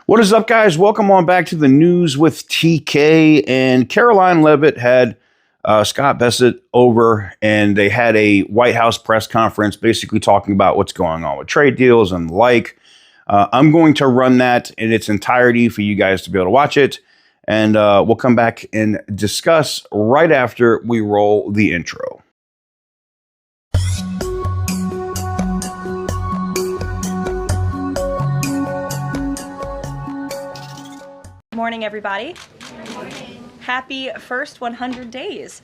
What is up, guys? Welcome on back to the news with TK. And Caroline Leavitt had Scott Bassett over, and they had a White House press conference basically talking about what's going on with trade deals and the like. I'm going to run that in its entirety for you guys to be able to watch it. And we'll come back and discuss right after we roll the intro. Morning, everybody. Happy first 100 days.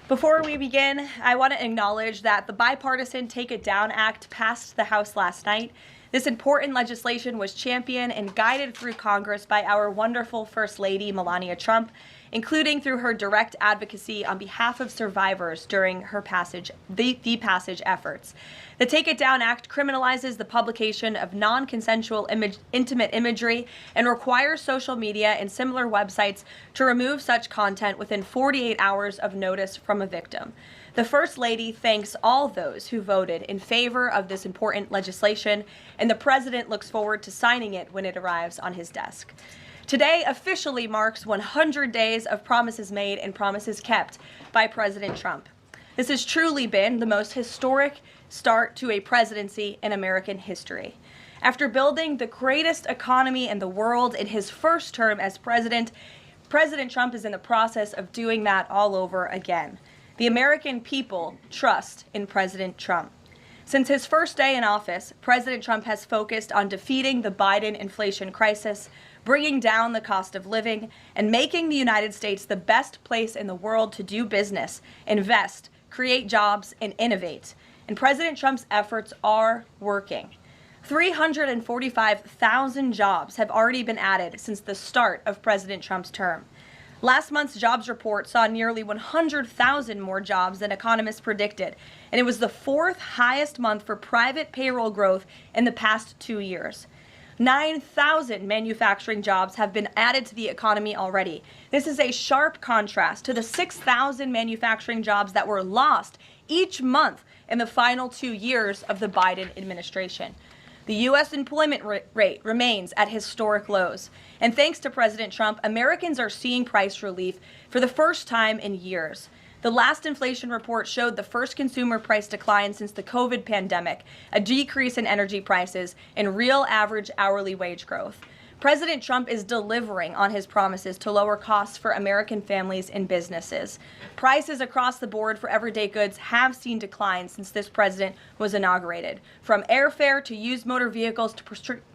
Before we begin, I want to acknowledge that the bipartisan Take It Down Act passed the House last night. This important legislation was championed and guided through Congress by our wonderful First Lady, Melania Trump, including through her direct advocacy on behalf of survivors during her passage efforts. The Take It Down Act criminalizes the publication of non-consensual intimate imagery and requires social media and similar websites to remove such content within 48 hours of notice from a victim. The First Lady thanks all those who voted in favor of this important legislation, and the President looks forward to signing it when it arrives on his desk. Today officially marks 100 days of promises made and promises kept by President Trump. This has truly been the most historic start to a presidency in American history. After building the greatest economy in the world in his first term as president, President Trump is in the process of doing that all over again. The American people trust in President Trump. Since his first day in office, President Trump has focused on defeating the Biden inflation crisis, bringing down the cost of living, and making the United States the best place in the world to do business, invest, create jobs, and innovate. And President Trump's efforts are working. 345,000 jobs have already been added since the start of President Trump's term. Last month's jobs report saw nearly 100,000 more jobs than economists predicted, and it was the fourth highest month for private payroll growth in the past 2 years. 9,000 manufacturing jobs have been added to the economy already. This is a sharp contrast to the 6,000 manufacturing jobs that were lost each month in the final 2 years of the Biden administration. The U.S. employment rate remains at historic lows. And thanks to President Trump, Americans are seeing price relief for the first time in years. The last inflation report showed the first consumer price decline since the COVID pandemic, a decrease in energy prices, and real average hourly wage growth. President Trump is delivering on his promises to lower costs for American families and businesses. Prices across the board for everyday goods have seen declines since this president was inaugurated. From airfare to used motor vehicles to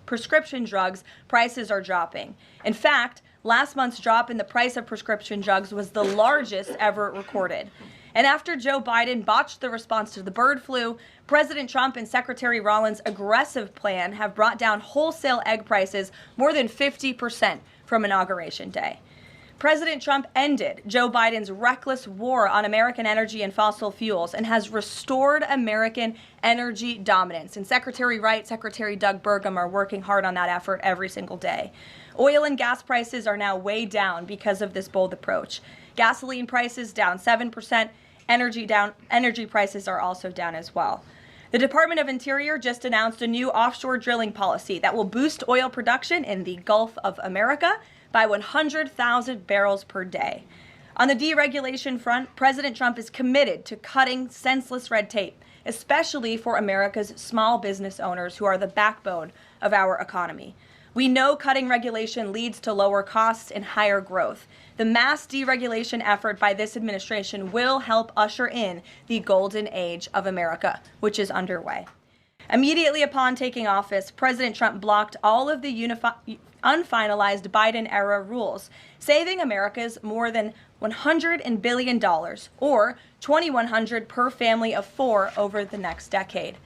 prescription drugs, prices are dropping. In fact, last month's drop in the price of prescription drugs was the largest ever recorded. And after Joe Biden botched the response to the bird flu, President Trump and Secretary Rollins' aggressive plan have brought down wholesale egg prices more than 50% from Inauguration Day. President Trump ended Joe Biden's reckless war on American energy and fossil fuels and has restored American energy dominance. And Secretary Wright, Secretary Doug Burgum are working hard on that effort every single day. Oil and gas prices are now way down because of this bold approach. Gasoline prices down 7%. Energy prices are also down as well. The Department of Interior just announced a new offshore drilling policy that will boost oil production in the Gulf of America by 100,000 barrels per day. On the deregulation front, President Trump is committed to cutting senseless red tape, especially for America's small business owners who are the backbone of our economy. We know cutting regulation leads to lower costs and higher growth. The mass deregulation effort by this administration will help usher in the golden age of America, which is underway. Immediately upon taking office, President Trump blocked all of the unfinalized Biden-era rules, saving America's more than $100 billion, or $2,100 per family of four over the next decade.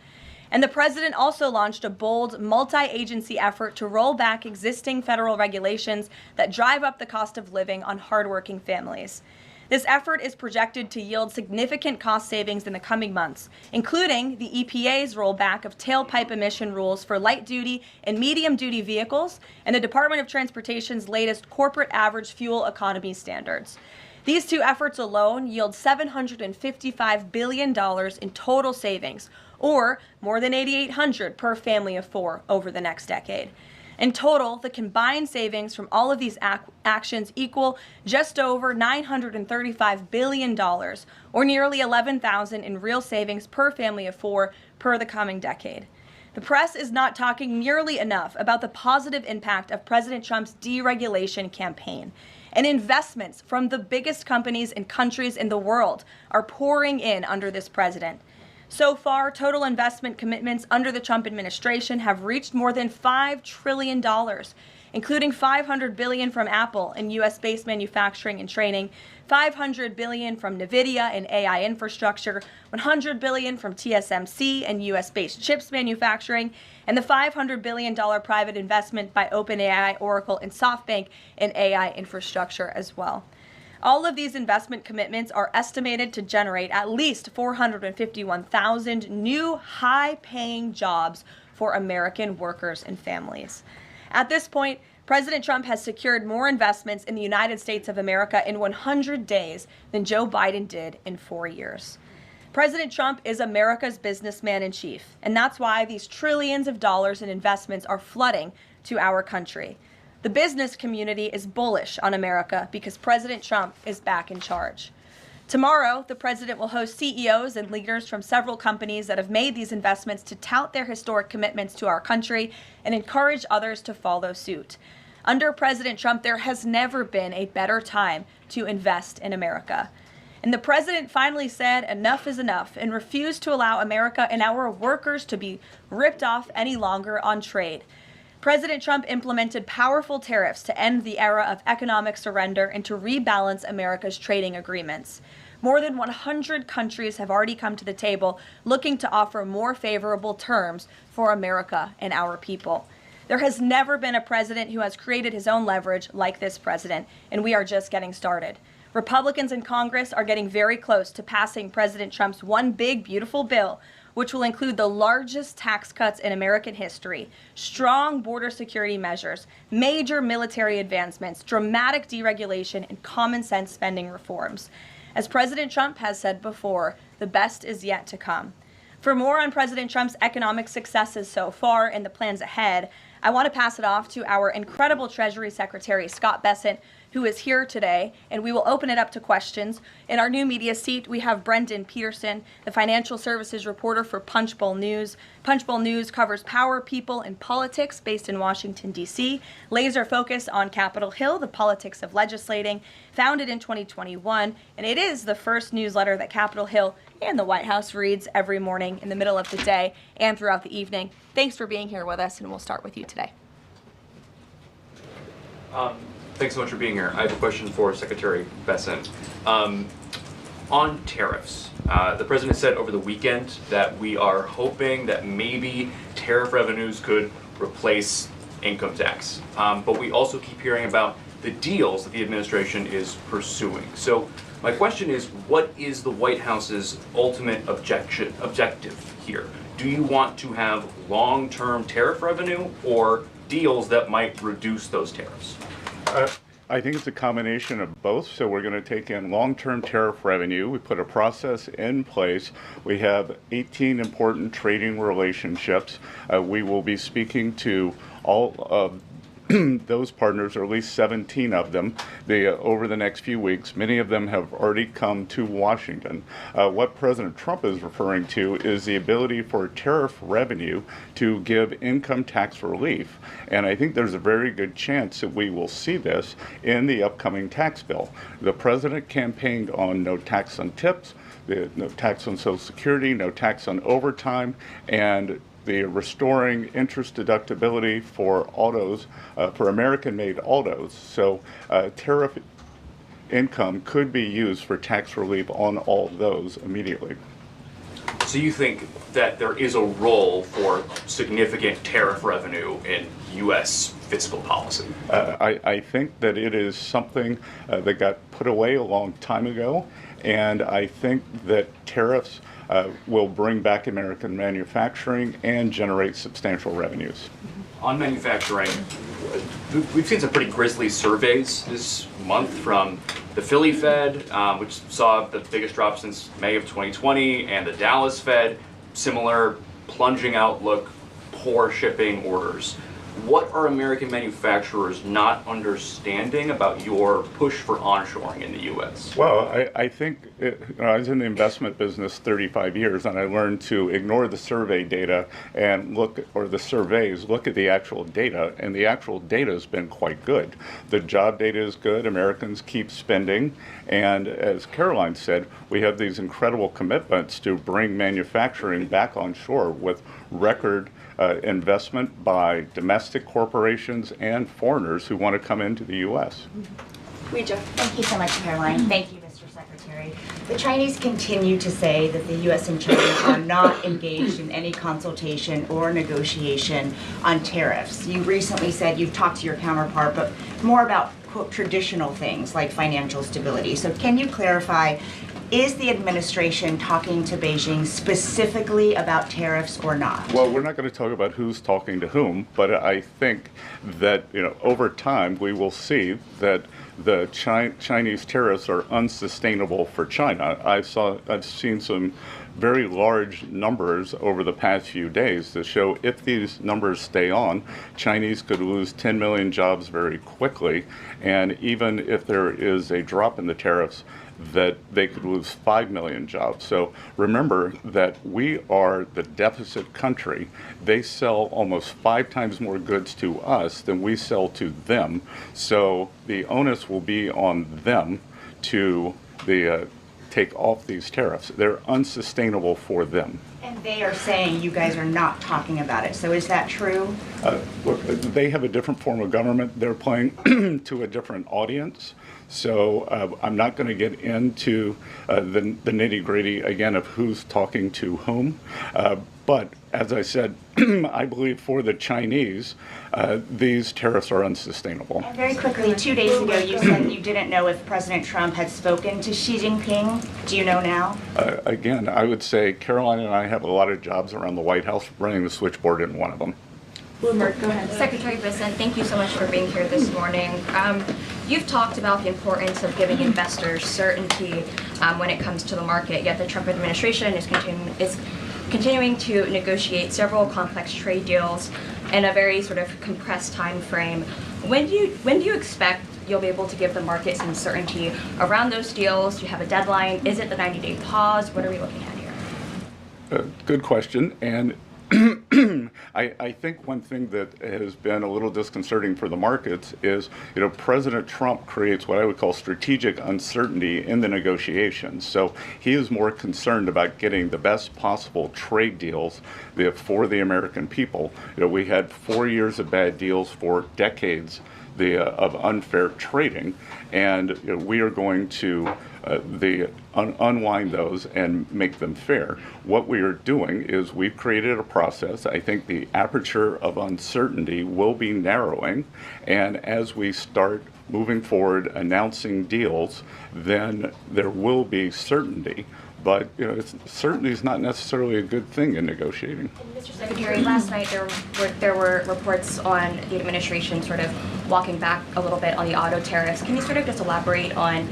And the president also launched a bold multi-agency effort to roll back existing federal regulations that drive up the cost of living on hardworking families. This effort is projected to yield significant cost savings in the coming months, including the EPA's rollback of tailpipe emission rules for light-duty and medium-duty vehicles and the Department of Transportation's latest corporate average fuel economy standards. These two efforts alone yield $755 billion in total savings, or more than $8,800 per family of four over the next decade. In total, the combined savings from all of these actions equal just over $935 billion, or nearly $11,000 in real savings per family of four per the coming decade. The press is not talking nearly enough about the positive impact of President Trump's deregulation campaign. And investments from the biggest companies and countries in the world are pouring in under this president. So far, total investment commitments under the Trump administration have reached more than $5 trillion, including $500 billion from Apple in U.S.-based manufacturing and training, $500 billion from NVIDIA in AI infrastructure, $100 billion from TSMC and U.S.-based chips manufacturing, and the $500 billion private investment by OpenAI, Oracle, and SoftBank in AI infrastructure as well. All of these investment commitments are estimated to generate at least 451,000 new high-paying jobs for American workers and families. At this point, President Trump has secured more investments in the United States of America in 100 days than Joe Biden did in 4 years. President Trump is America's businessman in chief, and that's why these trillions of dollars in investments are flooding to our country. The business community is bullish on America because President Trump is back in charge. Tomorrow, the president will host CEOs and leaders from several companies that have made these investments to tout their historic commitments to our country and encourage others to follow suit. Under President Trump, there has never been a better time to invest in America. And the president finally said enough is enough and refused to allow America and our workers to be ripped off any longer on trade. President Trump implemented powerful tariffs to end the era of economic surrender and to rebalance America's trading agreements. More than 100 countries have already come to the table looking to offer more favorable terms for America and our people. There has never been a president who has created his own leverage like this president, and we are just getting started. Republicans in Congress are getting very close to passing President Trump's one big, beautiful bill, which will include the largest tax cuts in American history, strong border security measures, major military advancements, dramatic deregulation, and common sense spending reforms. As President Trump has said before, the best is yet to come. For more on President Trump's economic successes so far and the plans ahead, I want to pass it off to our incredible Treasury Secretary, Scott Bessent, who is here today, and we will open it up to questions. In our new media seat, we have Brendan Peterson, the financial services reporter for Punchbowl News. Punchbowl News covers power, people, and politics based in Washington, D.C., laser focus on Capitol Hill, the politics of legislating, founded in 2021, and it is the first newsletter that Capitol Hill and the White House reads every morning in the middle of the day and throughout the evening. Thanks for being here with us, and we'll start with you today. Thanks so much for being here. I have a question for Secretary Bessent. On tariffs, the president said over the weekend that we are hoping that maybe tariff revenues could replace income tax. But we also keep hearing about the deals that the administration is pursuing. So my question is, what is the White House's ultimate objective here? Do you want to have long-term tariff revenue or deals that might reduce those tariffs? I think it's a combination of both. So we're going to take in long-term tariff revenue. We put a process in place. We have 18 important trading relationships. We will be speaking to all of those partners, or at least 17 of them, over the next few weeks. Many of them have already come to Washington. What President Trump is referring to is the ability for tariff revenue to give income tax relief. And I think there's a very good chance that we will see this in the upcoming tax bill. The president campaigned on no tax on tips, no tax on Social Security, no tax on overtime, and the restoring interest deductibility for autos, for American-made autos. So tariff income could be used for tax relief on all those immediately. So you think that there is a role for significant tariff revenue in U.S. fiscal policy? I think that it is something that got put away a long time ago, and I think that tariffs will bring back American manufacturing and generate substantial revenues. On manufacturing, we've seen some pretty grisly surveys this month from the Philly Fed, which saw the biggest drop since May of 2020, and the Dallas Fed, similar plunging outlook, poor shipping orders. what are American manufacturers not understanding about your push for onshoring in the U.S.? Well, I think I was in the investment business 35 years, and I learned to ignore the survey data and look at the actual data, and the actual data has been quite good. The job data is good. Americans keep spending, and as Caroline said, we have these incredible commitments to bring manufacturing back on shore with record investment by domestic corporations and foreigners who want to come into the U.S. Thank you so much, Caroline. Thank you, Mr. Secretary. The Chinese continue to say that the U.S. and China are not engaged in any consultation or negotiation on tariffs. You recently said you've talked to your counterpart, but more about, quote, traditional things like financial stability. So can you clarify, is the administration talking to Beijing specifically about tariffs or not? Well, we're not going to talk about who's talking to whom, but I think that over time we will see that the Chinese tariffs are unsustainable for China. I've seen some very large numbers over the past few days that show if these numbers stay on, Chinese could lose 10 million jobs very quickly, and even if there is a drop in the tariffs, that they could lose 5 million jobs. So remember that we are the deficit country. They sell almost 5 times more goods to us than we sell to them. So the onus will be on them to take off these tariffs. They're unsustainable for them. And they are saying you guys are not talking about it. So is that true? Look, they have a different form of government. They're playing to a different audience. So I'm not going to get into the nitty-gritty again of who's talking to whom. But as I said, I believe for the Chinese, these tariffs are unsustainable. And very quickly, 2 days ago, you said you didn't know if President Trump had spoken to Xi Jinping. Do you know now? Again, I would say Caroline and I have a lot of jobs around the White House. Running the switchboard isn't one of them. Bloomberg, go ahead. Secretary Bisson, thank you so much for being here this morning. You've talked about the importance of giving investors certainty when it comes to the market, yet the Trump administration is continuing to negotiate several complex trade deals in a very sort of compressed time frame. When do you expect you'll be able to give the market some certainty around those deals? Do you have a deadline? Is it the 90-day pause? What are we looking at here? Good question. And I think one thing that has been a little disconcerting for the markets is, President Trump creates what I would call strategic uncertainty in the negotiations. So he is more concerned about getting the best possible trade deals for the American people. We had 4 years of bad deals for decades of unfair trading, and we are going to unwind those and make them fair. What we are doing is we've created a process. I think the aperture of uncertainty will be narrowing, and as we start moving forward announcing deals, then there will be certainty. But certainty is not necessarily a good thing in negotiating. Mr. Secretary, last night there were reports on the administration sort of walking back a little bit on the auto tariffs. Can you sort of just elaborate on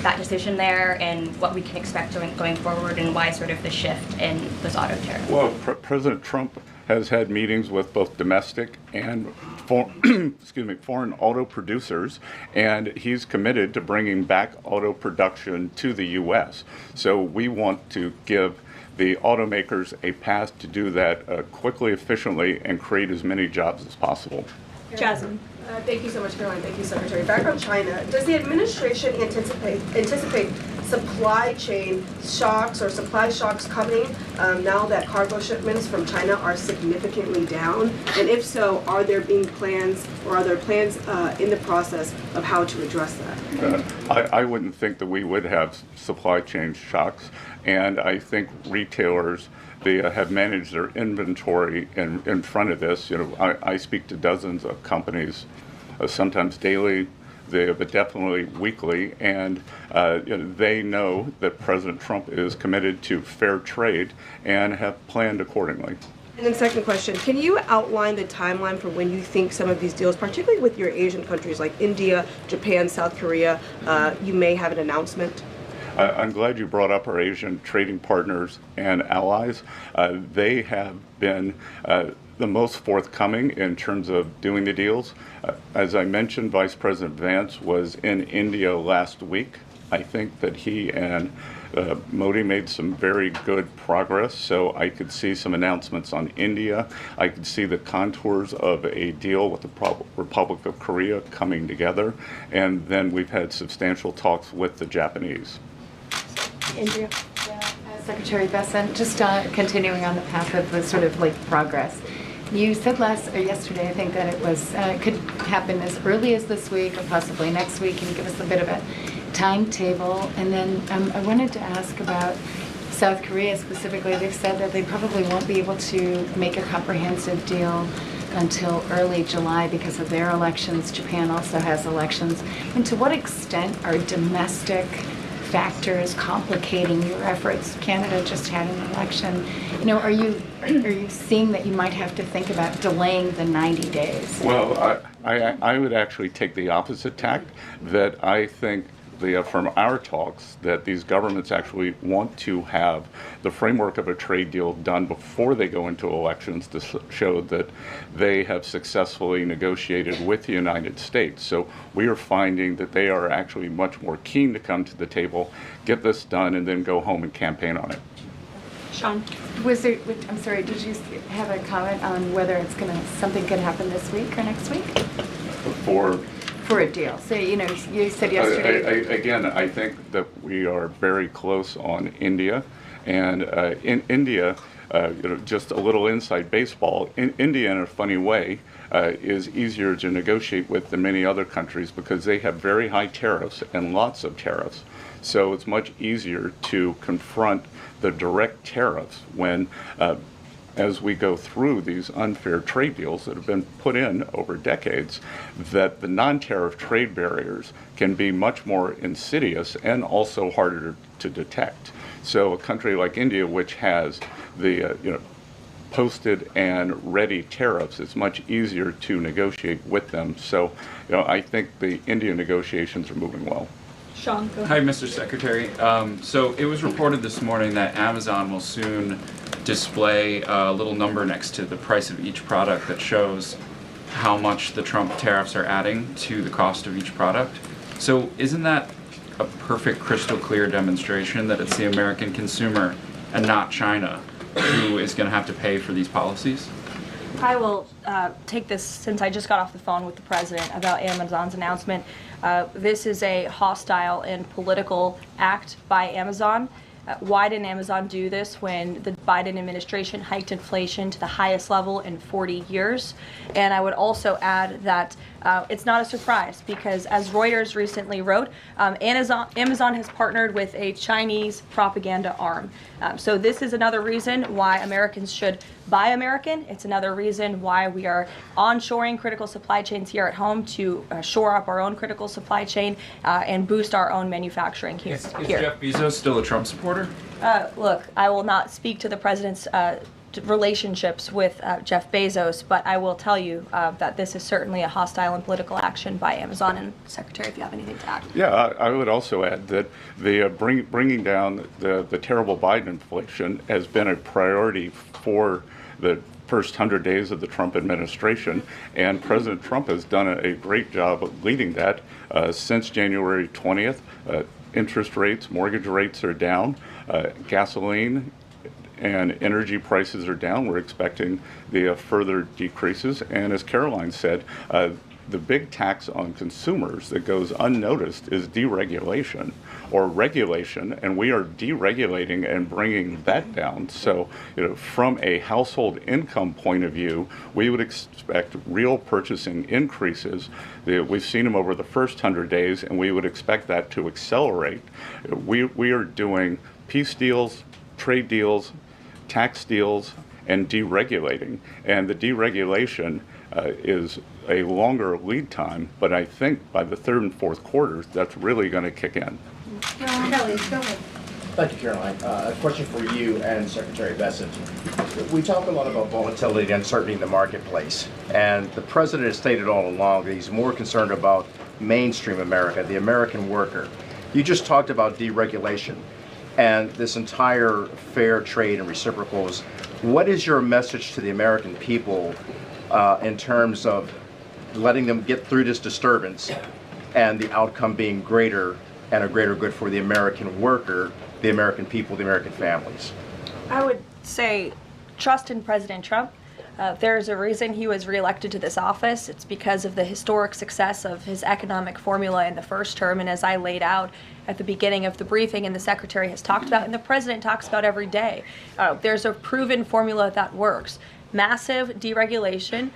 that decision there and what we can expect going forward, and why sort of the shift in those auto tariffs? Well, President Trump has had meetings with both domestic and foreign auto producers, and he's committed to bringing back auto production to the U.S. So we want to give the automakers a path to do that quickly, efficiently, and create as many jobs as possible. Jasmine. Thank you so much, Caroline. Thank you, Secretary. Back on China, does the administration anticipate supply chain shocks or supply shocks coming now that cargo shipments from China are significantly down? And if so, are there plans in the process of how to address that? I wouldn't think that we would have supply chain shocks, and I think retailers have managed their inventory in front of this. I speak to dozens of companies, sometimes daily, but definitely weekly, and they know that President Trump is committed to fair trade and have planned accordingly. And then second question, can you outline the timeline for when you think some of these deals, particularly with your Asian countries like India, Japan, South Korea, you may have an announcement? I'm glad you brought up our Asian trading partners and allies. They have been the most forthcoming in terms of doing the deals. As I mentioned, Vice President Vance was in India last week. I think that he and Modi made some very good progress, so I could see some announcements on India. I could see the contours of a deal with the Republic of Korea coming together, and then we've had substantial talks with the Japanese. Andrea. Secretary Bessent, just continuing on the path of the sort of like progress. You said yesterday, I think, that it was could happen as early as this week or possibly next week. Can you give us a bit of a timetable? And then I wanted to ask about South Korea specifically. They've said that they probably won't be able to make a comprehensive deal until early July because of their elections. Japan also has elections. And to what extent are domestic factors complicating your efforts? Canada just had an election. You know, are you seeing that you might have to think about delaying the 90 days? Well, I would actually take the opposite tack, that I think from our talks that these governments actually want to have the framework of a trade deal done before they go into elections to show that they have successfully negotiated with the United States. So we are finding that they are actually much more keen to come to the table, get this done, and then go home and campaign on it. Sean. I'm sorry, did you have a comment on whether something could happen this week or next week? For a deal. So, you know, you said yesterday. Again, I think that we are very close on India. And in India, just a little inside baseball, India, in a funny way, is easier to negotiate with than many other countries because they have very high tariffs and lots of tariffs. So it's much easier to confront the direct tariffs when as we go through these unfair trade deals that have been put in over decades, that the non-tariff trade barriers can be much more insidious and also harder to detect. So a country like India, which has the posted and ready tariffs, it's much easier to negotiate with them. So I think the India negotiations are moving well. Sean, go ahead. Hi, Mr. Secretary. So it was reported this morning that Amazon will soon display a little number next to the price of each product that shows how much the Trump tariffs are adding to the cost of each product. So isn't that a perfect crystal clear demonstration that it's the American consumer and not China who is going to have to pay for these policies? I will take this since I just got off the phone with the president about Amazon's announcement. This is a hostile and political act by Amazon. Why didn't Amazon do this when the Biden administration hiked inflation to the highest level in 40 years? And I would also add that it's not a surprise because, as Reuters recently wrote, Amazon has partnered with a Chinese propaganda arm. So this is another reason why Americans should buy American. It's another reason why we are onshoring critical supply chains here at home to shore up our own critical supply chain and boost our own manufacturing here. Is Jeff Bezos still a Trump supporter? Look, I will not speak to the president's relationships with Jeff Bezos, but I will tell you that this is certainly a hostile and political action by Amazon. And Secretary, if you have anything to add. Yeah, I would also add that the bringing down the terrible Biden inflation has been a priority for the first 100 days of the Trump administration, and President Trump has done a great job of leading that since January 20th. Interest rates, mortgage rates are down, gasoline and energy prices are down. We're expecting the further decreases. And as Caroline said, the big tax on consumers that goes unnoticed is deregulation or regulation, and we are deregulating and bringing that down. So, from a household income point of view, we would expect real purchasing increases. We've seen them over the first 100 days, and we would expect that to accelerate. We are doing peace deals, trade deals, tax deals, and deregulating. And the deregulation is a longer lead time, but I think by the third and fourth quarters, that's really going to kick in. Kelly, go ahead. Thank you, Caroline. A question for you and Secretary Bessent. We talk a lot about volatility and uncertainty in the marketplace, and the president has stated all along that he's more concerned about mainstream America, the American worker. You just talked about deregulation, and this entire fair trade and reciprocals What is your message to the American people in terms of letting them get through this disturbance and the outcome being greater and a greater good for the American worker, the American people, the American families? I would say trust in President Trump. There's a reason he was reelected to this office. It's because of the historic success of his economic formula in the first term. And as I laid out at the beginning of the briefing and the Secretary has talked about and the President talks about every day, there's a proven formula that works. Massive deregulation,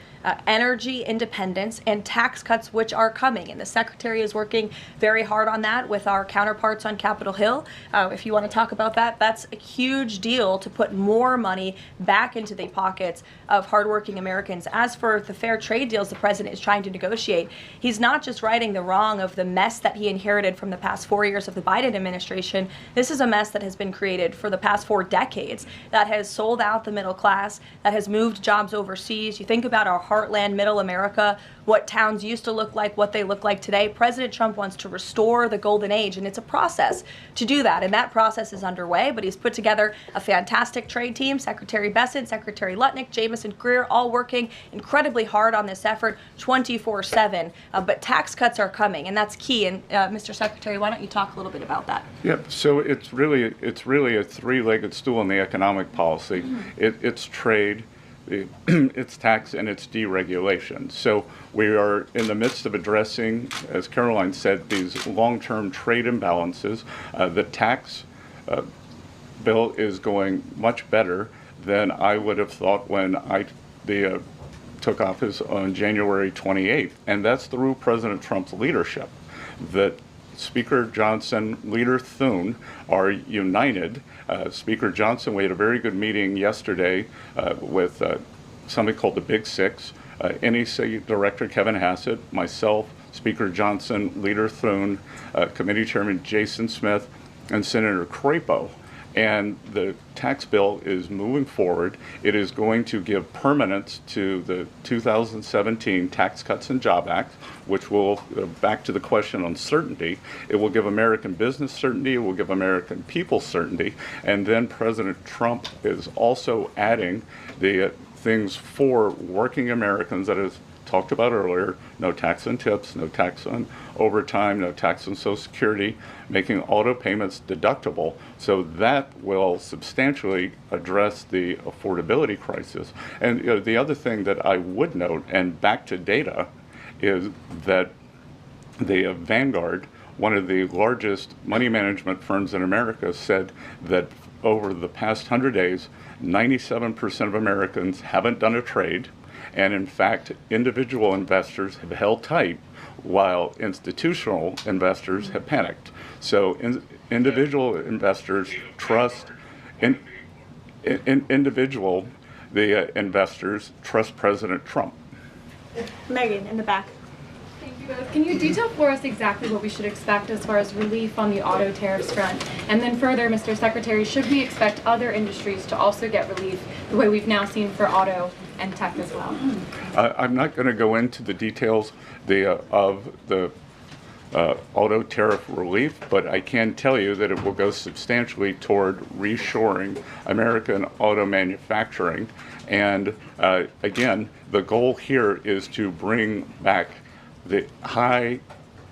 energy independence, and tax cuts, which are coming. And the Secretary is working very hard on that with our counterparts on Capitol Hill. If you want to talk about that, that's a huge deal to put more money back into the pockets of hardworking Americans. As for the fair trade deals the President is trying to negotiate, he's not just righting the wrong of the mess that he inherited from the past 4 years of the Biden administration. This is a mess that has been created for the past 4 decades that has sold out the middle class, that has moved jobs overseas. You think about our heartland, middle America, what towns used to look like, what they look like today. President Trump wants to restore the golden age, and it's a process to do that. And that process is underway, but he's put together a fantastic trade team. Secretary Bessent, Secretary Lutnick, Jamieson Greer, all working incredibly hard on this effort 24/7. But tax cuts are coming, and that's key. And Mr. Secretary, why don't you talk a little bit about that? Yeah, so it's really a three-legged stool in the economic policy. It's trade, it's tax, and it's deregulation. So we are in the midst of addressing, as Caroline said, these long-term trade imbalances. The tax bill is going much better than I would have thought when I took office on January 28th, and that's through President Trump's leadership. That Speaker Johnson, Leader Thune are united. Speaker Johnson, we had a very good meeting yesterday with somebody called the Big Six, NEC Director Kevin Hassett, myself, Speaker Johnson, Leader Thune, Committee Chairman Jason Smith, and Senator Crapo. And the tax bill is moving forward. It is going to give permanence to the 2017 Tax Cuts and Job Act, which will, back to the question on certainty, it will give American business certainty, it will give American people certainty, and then President Trump is also adding the things for working Americans that is talked about earlier: no tax on tips, no tax on overtime, no tax on Social Security, making auto payments deductible. So that will substantially address the affordability crisis. And the other thing that I would note, and back to data, is that the Vanguard, one of the largest money management firms in America, said that over the past 100 days, 97% of Americans haven't done a trade. And in fact, individual investors have held tight while institutional investors have panicked. So individual investors trust, investors trust President Trump. Megan, in the back. Thank you both. Can you detail for us exactly what we should expect as far as relief on the auto tariffs front? And then further, Mr. Secretary, should we expect other industries to also get relief the way we've now seen for auto and tech as well? I'm not going to go into the details of the auto tariff relief, but I can tell you that it will go substantially toward reshoring American auto manufacturing. And again, the goal here is to bring back the high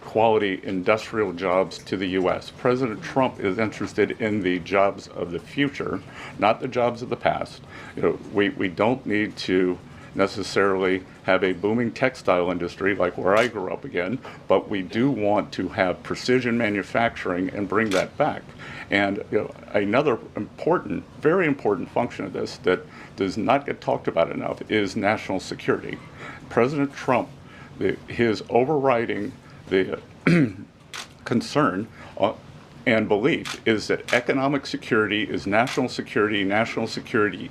quality industrial jobs to the U.S. President Trump is interested in the jobs of the future, not the jobs of the past. We don't need to necessarily have a booming textile industry like where I grew up again, but we do want to have precision manufacturing and bring that back. And another important, very important function of this that does not get talked about enough is national security. President Trump, his overriding the concern and belief is that economic security is national security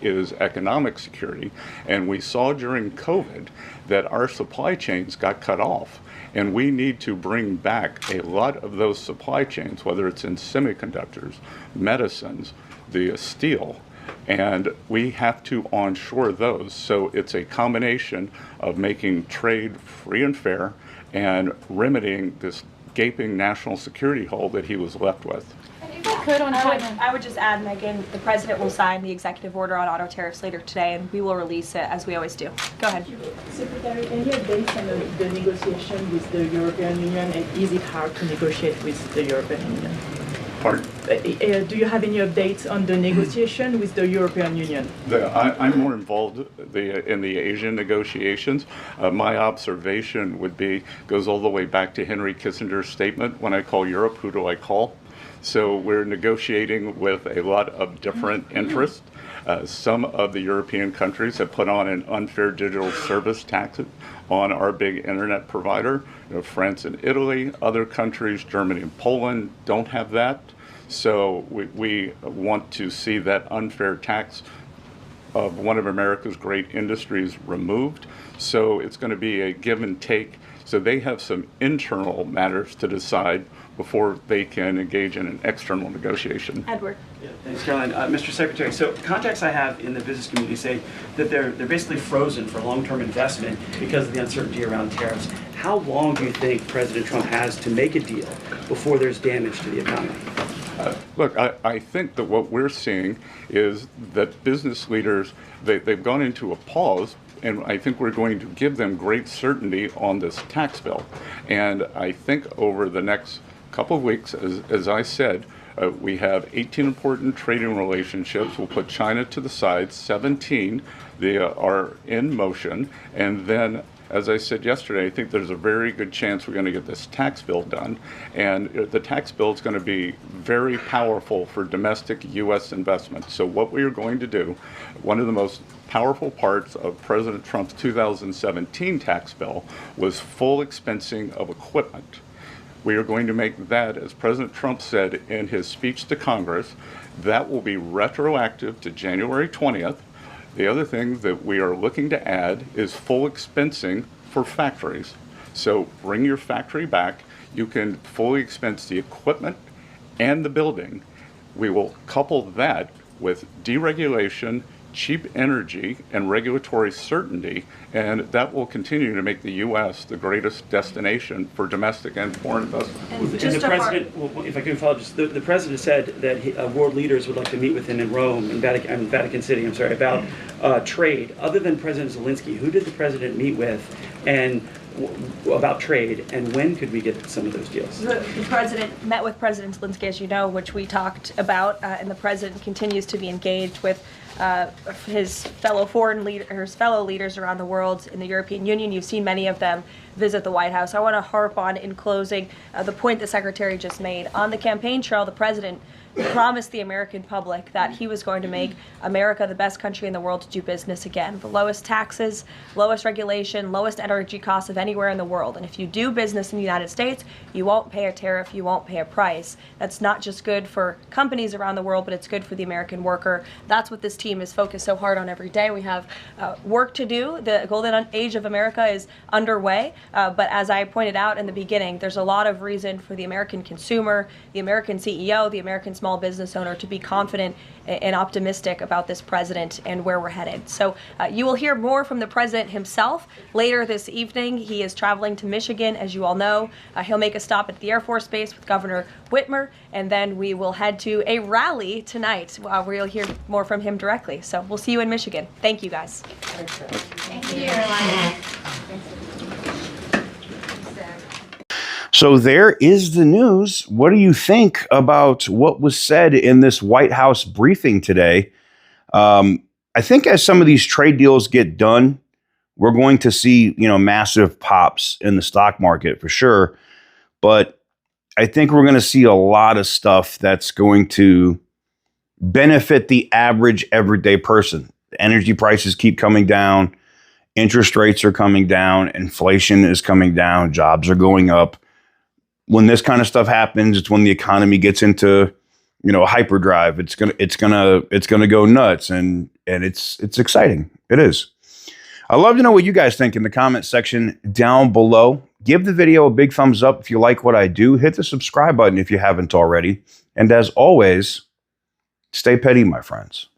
is economic security. And we saw during COVID that our supply chains got cut off. And we need to bring back a lot of those supply chains, whether it's in semiconductors, medicines, the steel, and we have to onshore those. So it's a combination of making trade free and fair and remedying this gaping national security hole that he was left with. And if I could on China. I would just add, Megan, the president will sign the executive order on auto tariffs later today, and we will release it as we always do. Go ahead. Secretary, any updates on the negotiation with the European Union, and is it hard to negotiate with the European Union? Pardon? Do you have any updates on the negotiation with the European Union? I'm more involved in the Asian negotiations. My observation would be, goes all the way back to Henry Kissinger's statement, when I call Europe, who do I call? So we're negotiating with a lot of different interests. Some of the European countries have put on an unfair digital service tax on our big internet provider. France and Italy, other countries, Germany and Poland, don't have that. So we want to see that unfair tax of one of America's great industries removed. So it's going to be a give and take. So they have some internal matters to decide before they can engage in an external negotiation. Edward. Yeah, thanks, Caroline. Mr. Secretary, so contacts I have in the business community say that they're basically frozen for long-term investment because of the uncertainty around tariffs. How long do you think President Trump has to make a deal before there's damage to the economy? Look, I think that what we're seeing is that business leaders, they've gone into a pause, and I think we're going to give them great certainty on this tax bill. And I think over the next couple of weeks, as I said, we have 18 important trading relationships. We'll put China to the side. 17 they are in motion. And then, as I said yesterday, I think there's a very good chance we're going to get this tax bill done. And the tax bill is going to be very powerful for domestic U.S. investment. So what we are going to do, one of the most powerful parts of President Trump's 2017 tax bill was full expensing of equipment. We are going to make that, as President Trump said in his speech to Congress, that will be retroactive to January 20th. The other thing that we are looking to add is full expensing for factories. So bring your factory back. You can fully expense the equipment and the building. We will couple that with deregulation, cheap energy, and regulatory certainty, and that will continue to make the U.S. the greatest destination for domestic and foreign investment. And the president, well, if I can follow, just the president said that world leaders would like to meet with him in Rome, in Vatican City, about trade. Other than President Zelensky, who did the president meet with, and about trade, and when could we get some of those deals? The president met with President Zelensky, as you know, which we talked about, and the president continues to be engaged with his fellow fellow leaders around the world in the European Union. You've seen many of them visit the White House. I want to harp on, in closing, the point the Secretary just made. On the campaign trail, the president promised the American public that he was going to make America the best country in the world to do business again. The lowest taxes, lowest regulation, lowest energy costs of anywhere in the world. And if you do business in the United States, you won't pay a tariff, you won't pay a price. That's not just good for companies around the world, but it's good for the American worker. That's what this team is focused so hard on every day. We have work to do. The golden age of America is underway. But as I pointed out in the beginning, there's a lot of reason for the American consumer, the American CEO, the American small business owner to be confident and optimistic about this president and where we're headed. So you will hear more from the president himself later this evening. He is traveling to Michigan, as you all know. He'll make a stop at the Air Force Base with Governor Whitmer, and then we will head to a rally tonight where you'll hear more from him directly. So we'll see you in Michigan. Thank you, guys. Thank you. So there is the news. What do you think about what was said in this White House briefing today? I think as some of these trade deals get done, we're going to see, massive pops in the stock market for sure. But I think we're going to see a lot of stuff that's going to benefit the average everyday person. Energy prices keep coming down. Interest rates are coming down. Inflation is coming down. Jobs are going up. When this kind of stuff happens, it's when the economy gets into, hyperdrive. It's gonna go nuts, and it's exciting. It is. I'd love to know what you guys think in the comment section down below. Give the video a big thumbs up if you like what I do. Hit the subscribe button if you haven't already. And as always, stay petty, my friends.